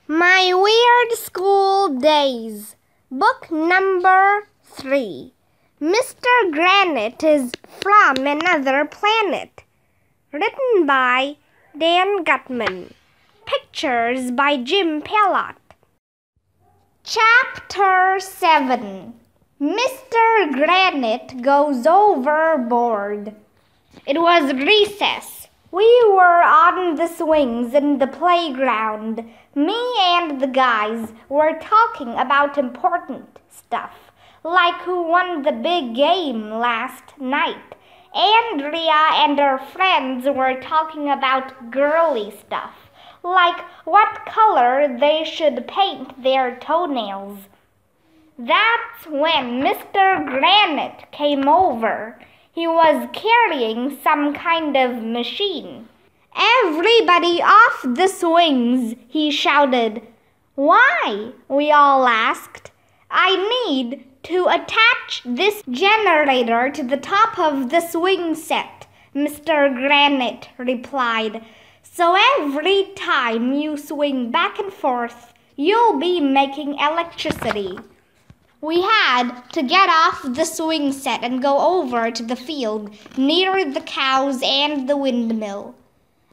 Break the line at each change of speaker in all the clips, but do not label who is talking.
My Weird School Days, Book Number 3. Mr. Granite is from another planet. Written by Dan Gutman. Pictures by Jim Pellot. Chapter 7. Mr. Granite Goes Overboard. It was recess. We were on the swings in the playground. Me and the guys were talking about important stuff, like who won the big game last night. Andrea and her friends were talking about girly stuff, like what color they should paint their toenails. That's when Mr. Granite came over. He was carrying some kind of machine. "Everybody off the swings," he shouted. "Why?" we all asked. "I need to attach this generator to the top of the swing set," Mr. Granite replied. "So every time you swing back and forth, you'll be making electricity." We had to get off the swing set and go over to the field near the cows and the windmill.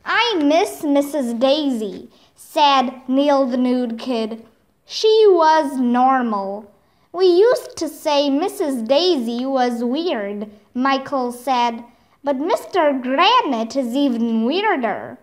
"I miss Mrs. Daisy," said Neil the Nude Kid. "She was normal." "We used to say Mrs. Daisy was weird," Michael said. "But Mr. Granite is even weirder."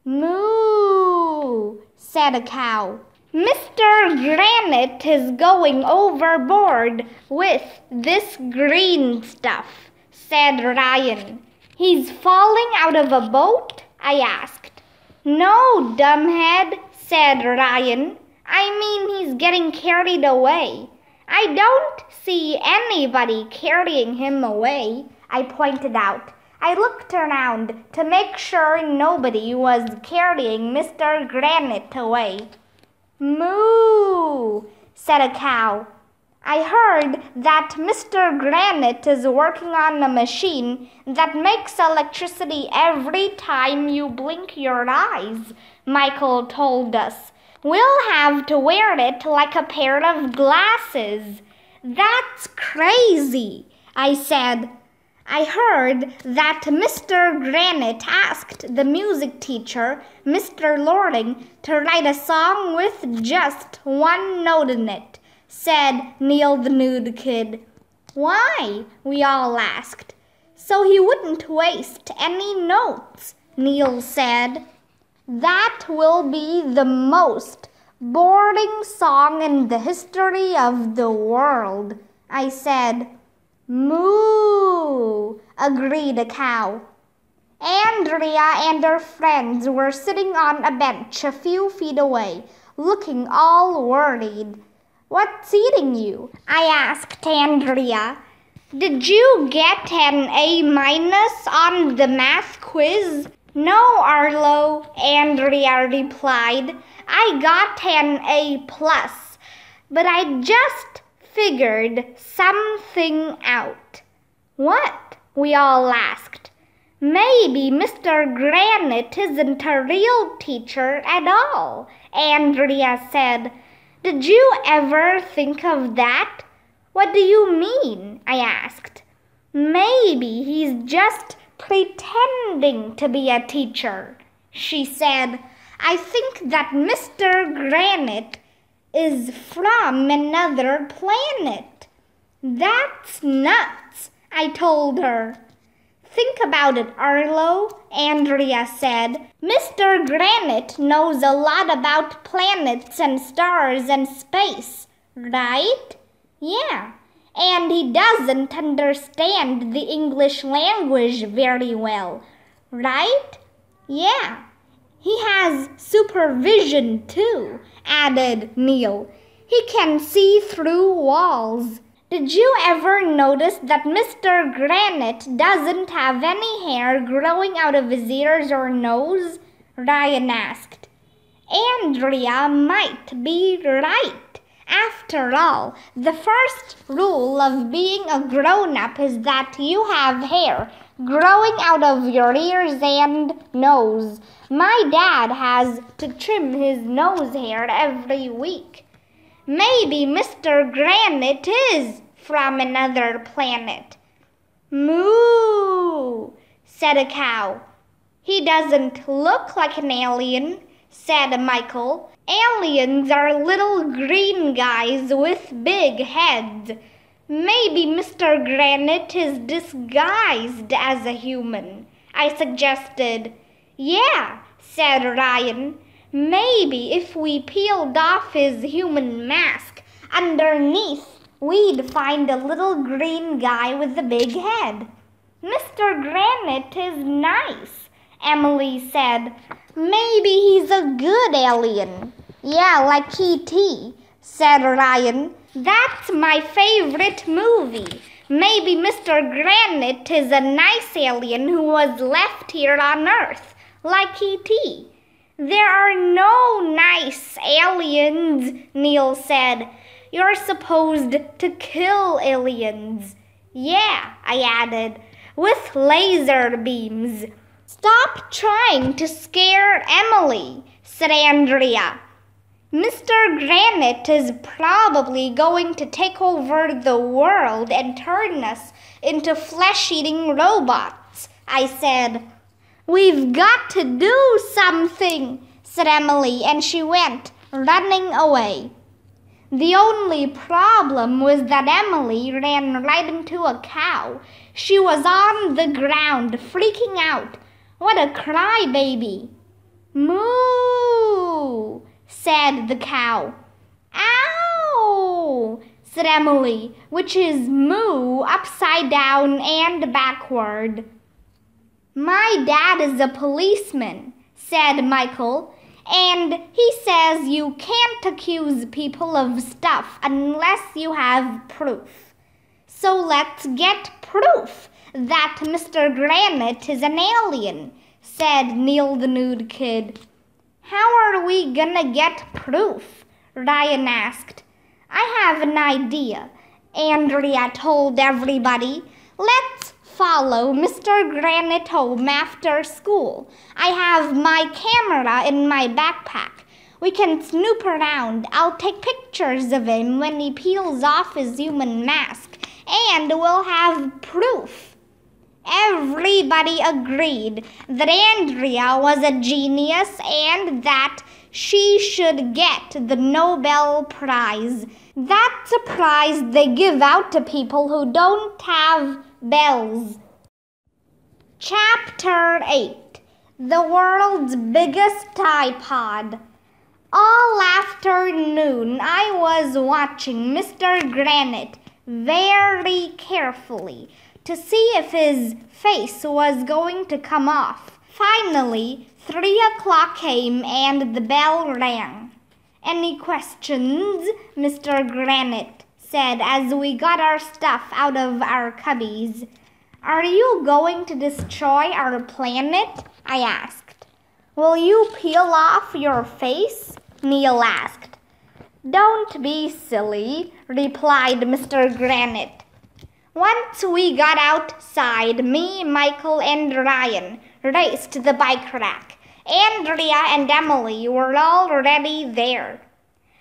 "Moo," said a cow. "Mr. Granite is going overboard with this green stuff," said Ryan. "He's falling out of a boat?" I asked. "No, dumbhead," said Ryan. "I mean he's getting carried away." "I don't see anybody carrying him away," I pointed out. I looked around to make sure nobody was carrying Mr. Granite away. "Moo," said a cow. "I heard that Mr. Granite is working on a machine that makes electricity every time you blink your eyes," Michael told us. "We'll have to wear it like a pair of glasses." "That's crazy," I said. I heard that Mr. Granite asked the music teacher, Mr. Loring, to write a song with just one note in it, said Neil the Nude Kid. "Why?" we all asked. "So he wouldn't waste any notes," Neil said. "That will be the most boring song in the history of the world," I said. "Moo," agreed a cow. Andrea and her friends were sitting on a bench a few feet away, looking all worried. "What's eating you?" I asked Andrea. "Did you get an A- on the math quiz?" "No, Arlo," Andrea replied. "I got an A+, but I just figured something out." "What?" we all asked. "Maybe Mr. Granite isn't a real teacher at all," Andrea said. "Did you ever think of that?" "What do you mean?" I asked. "Maybe he's just pretending to be a teacher," she said. "I think that Mr. Granite is from another planet." "That's nuts," I told her. "Think about it, Arlo," Andrea said. "Mr. Granite knows a lot about planets and stars and space, right?" "Yeah, and he doesn't understand the English language very well, right?" "Yeah. He has supervision too," added Neil. "He can see through walls." "Did you ever notice that Mr. Granite doesn't have any hair growing out of his ears or nose?" Ryan asked. Andrea might be right. After all, the first rule of being a grown-up is that you have hair growing out of your ears and nose. My dad has to trim his nose hair every week. Maybe Mr. Granite is from another planet. Moo, said a cow. He doesn't look like an alien, said Michael. Aliens are little green guys with big heads. Maybe Mr. Granite is disguised as a human, I suggested. Yeah, said Ryan. Maybe if we peeled off his human mask, underneath we'd find a little green guy with a big head. Mr. Granite is nice, Emily said. Maybe he's a good alien. Yeah, like E.T., said Ryan. That's my favorite movie. Maybe Mr. Granite is a nice alien who was left here on Earth, like E.T. There are no nice aliens, Neil said. You're supposed to kill aliens. Yeah, I added, with laser beams. Stop trying to scare Emily, said Andrea. Mr. Granite is probably going to take over the world and turn us into flesh-eating robots, I said. We've got to do something, said Emily, and she went running away. The only problem was that Emily ran right into a cow. She was on the ground, freaking out. What a crybaby. Moo, said the cow. Ow, said Emily, which is moo upside down and backward. My dad is a policeman, said Michael, and he says you can't accuse people of stuff unless you have proof. So let's get proof that Mr. Granite is an alien, said Neil the Nude Kid. How are we gonna get proof? Ryan asked. I have an idea, Andrea told everybody. Let's follow Mr. Granite home after school. I have my camera in my backpack. We can snoop around. I'll take pictures of him when he peels off his human mask, and we'll have proof. Everybody agreed that Andrea was a genius and that she should get the Nobel Prize. That's a prize they give out to people who don't have bells. Chapter 8. The World's Biggest iPod. All afternoon I was watching Mr. Granite very carefully to see if his face was going to come off. Finally, 3 o'clock came and the bell rang. Any questions, Mr. Granite said as we got our stuff out of our cubbies. Are you going to destroy our planet? I asked. Will you peel off your face? Neil asked. Don't be silly, replied Mr. Granite. Once we got outside, me, Michael, and Ryan raced to the bike rack. Andrea and Emily were already there.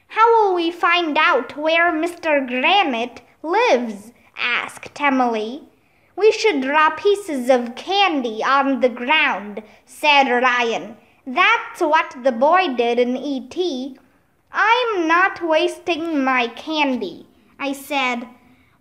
How will we find out where Mr. Granite lives? Asked Emily. We should draw pieces of candy on the ground, said Ryan. That's what the boy did in E.T. I'm not wasting my candy, I said.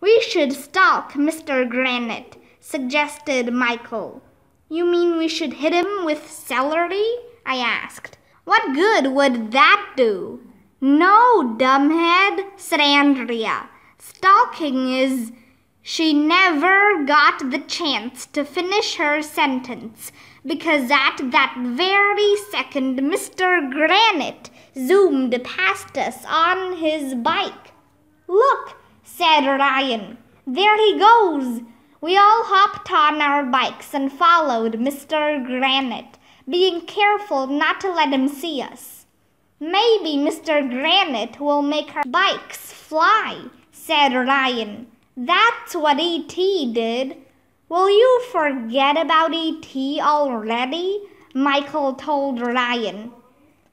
We should stalk Mr. Granite, suggested Michael. You mean we should hit him with celery? I asked. What good would that do? No, dumbhead, said Andrea. Stalking is... She never got the chance to finish her sentence because at that very second Mr. Granite zoomed past us on his bike. Look, said Ryan. There he goes. We all hopped on our bikes and followed Mr. Granite, being careful not to let him see us. Maybe Mr. Granite will make our bikes fly, said Ryan. That's what E.T. did. Will you forget about E.T. already? Michael told Ryan.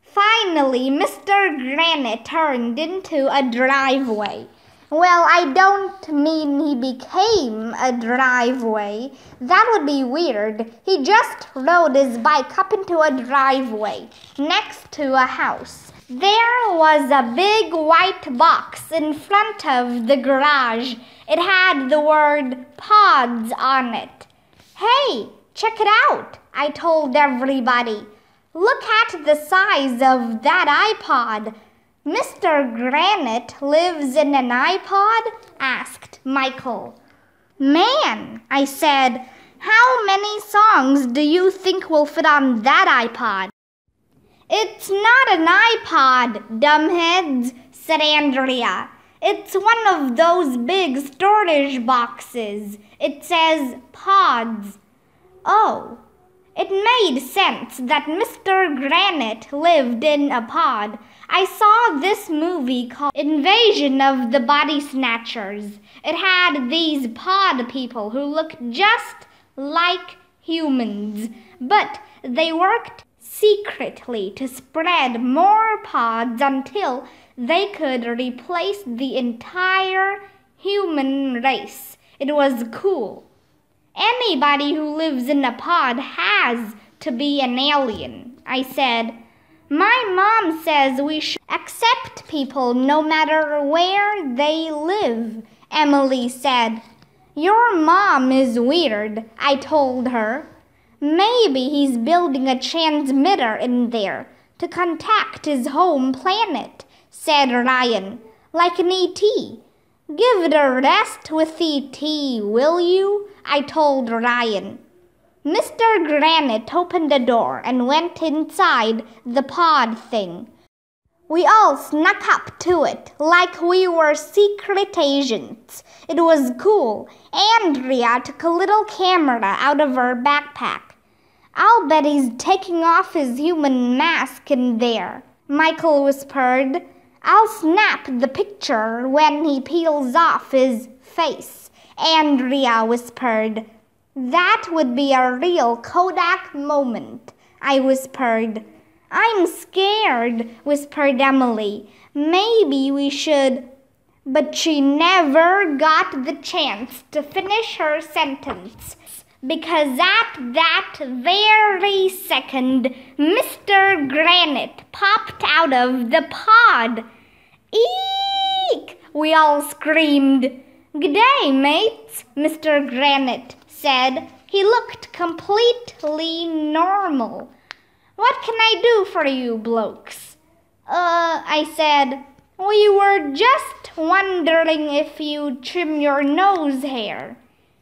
Finally, Mr. Granite turned into a driveway. Well, I don't mean he became a driveway. That would be weird. He just rode his bike up into a driveway next to a house. There was a big white box in front of the garage. It had the word pods on it. Hey, check it out, I told everybody. Look at the size of that iPod. Mr. Granite lives in an iPod? Asked Michael. Man, I said, how many songs do you think will fit on that iPod? It's not an iPod, dumbheads, said Andrea. It's one of those big storage boxes. It says pods. Oh, it made sense that Mr. Granite lived in a pod. I saw this movie called Invasion of the Body Snatchers. It had these pod people who looked just like humans, but they worked secretly to spread more pods until they could replace the entire human race. It was cool. Anybody who lives in a pod has to be an alien, I said. My mom says we should accept people no matter where they live, Emily said. Your mom is weird, I told her. Maybe he's building a transmitter in there to contact his home planet, said Ryan, like an E.T. Give it a rest with E.T., will you? I told Ryan. Mr. Granite opened the door and went inside the pod thing. We all snuck up to it like we were secret agents. It was cool. Andrea took a little camera out of her backpack. I'll bet he's taking off his human mask in there, Michael whispered. I'll snap the picture when he peels off his face, Andrea whispered. That would be a real Kodak moment, I whispered. I'm scared, whispered Emily. Maybe we should. But she never got the chance to finish her sentence, because at that very second, Mr. Granite popped out of the pod. Eek! We all screamed. G'day, mates, Mr. Granite said. He looked completely normal. What can I do for you blokes? I said, we were just wondering if you'd trim your nose hair.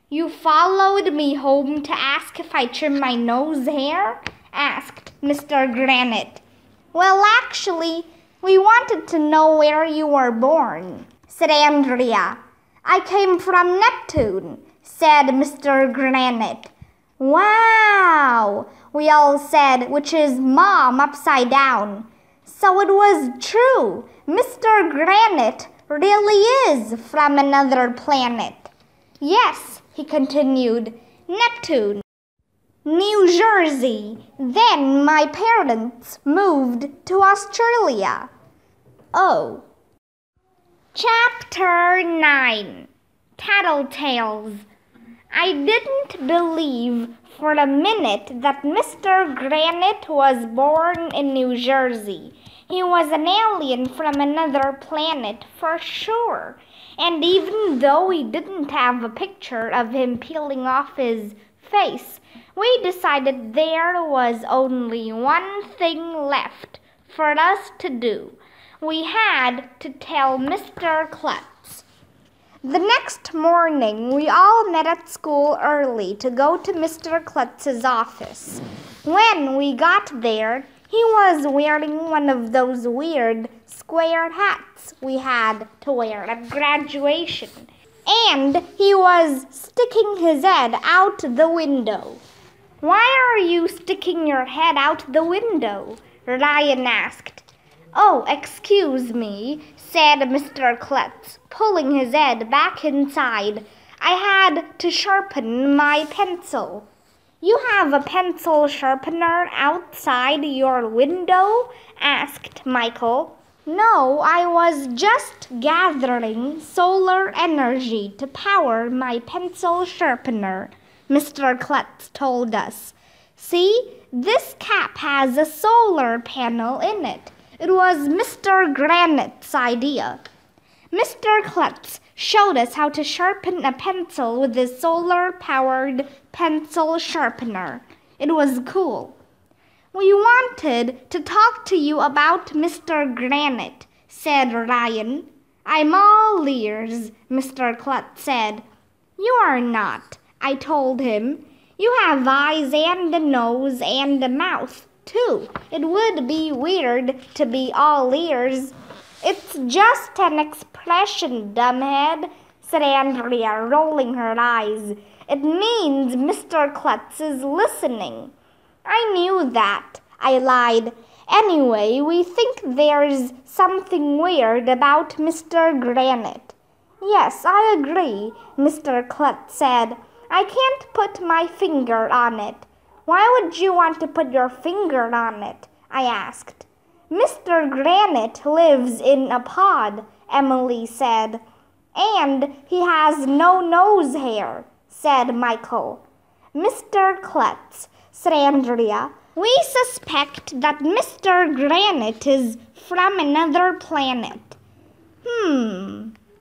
You followed me home to ask if I trim my nose hair? Asked Mr. Granite. Well, actually, we wanted to know where you were born, said Andrea. I came from Neptune, said Mr. Granite. Wow, we all said, which is Mom upside down. So it was true. Mr. Granite really is from another planet. Yes, he continued, Neptune, New Jersey. Then my parents moved to Australia. Oh. Chapter 9. Tattletales. I didn't believe for a minute that Mr. Granite was born in New Jersey. He was an alien from another planet for sure. And even though we didn't have a picture of him peeling off his face, we decided there was only one thing left for us to do. We had to tell Mr. Klutz. The next morning, we all met at school early to go to Mr. Klutz's office. When we got there, he was wearing one of those weird square hats we had to wear at graduation. And he was sticking his head out the window. Why are you sticking your head out the window? Ryan asked. Oh, excuse me, said Mr. Klutz, pulling his head back inside. I had to sharpen my pencil. You have a pencil sharpener outside your window? Asked Michael. No, I was just gathering solar energy to power my pencil sharpener, Mr. Klutz told us. See, this cap has a solar panel in it. It was Mr. Granite's idea. Mr. Klutz showed us how to sharpen a pencil with his solar-powered pencil sharpener. It was cool. We wanted to talk to you about Mr. Granite, said Ryan. I'm all ears, Mr. Klutz said. You are not, I told him. You have eyes and a nose and a mouth, too. It would be weird to be all ears. It's just an expression, dumbhead, said Andrea, rolling her eyes. It means Mr. Klutz is listening. I knew that, I lied. Anyway, we think there's something weird about Mr. Granite. Yes, I agree, Mr. Klutz said. I can't put my finger on it. Why would you want to put your finger on it? I asked. Mr. Granite lives in a pod, Emily said. And he has no nose hair, said Michael. Mr. Klutz, said Andrea, we suspect that Mr. Granite is from another planet.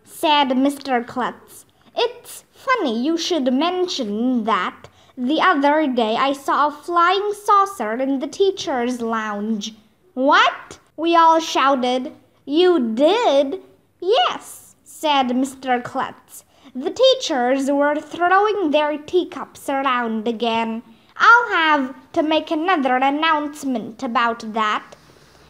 Said Mr. Klutz. It's funny you should mention that. The other day I saw a flying saucer in the teacher's lounge. What? We all shouted. You did? Yes, said Mr. Klutz. The teachers were throwing their teacups around again. I'll have to make another announcement about that.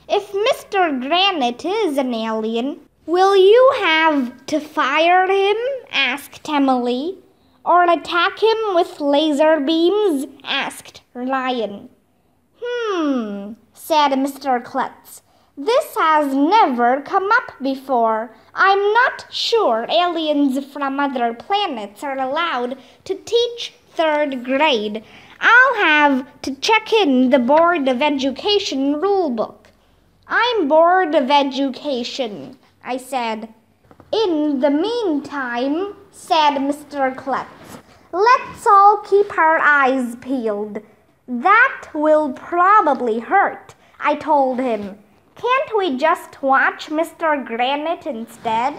If Mr. Granite is an alien, will you have to fire him? Asked Emily. Or attack him with laser beams? Asked Ryan. Said Mr. Klutz. This has never come up before. I'm not sure aliens from other planets are allowed to teach 3rd grade. I'll have to check in the Board of Education rulebook. I'm Board of Education, I said. In the meantime, said Mr. Klutz, let's all keep our eyes peeled. That will probably hurt, I told him. Can't we just watch Mr. Granite instead?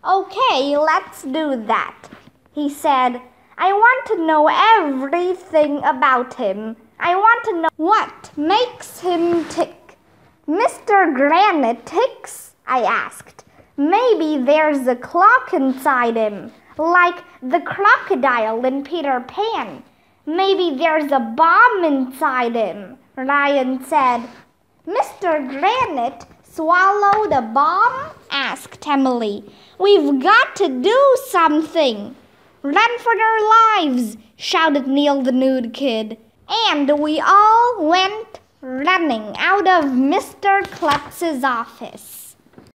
Okay, let's do that, he said. I want to know everything about him. I want to know what makes him tick. Mr. Granite ticks? I asked. Maybe there's a clock inside him, like the crocodile in Peter Pan. Maybe there's a bomb inside him, Ryan said. Mr. Granite swallowed a bomb? Asked Emily. We've got to do something. Run for your lives, shouted Neil the Nude Kid. And we all went running out of Mr. Klutz's office.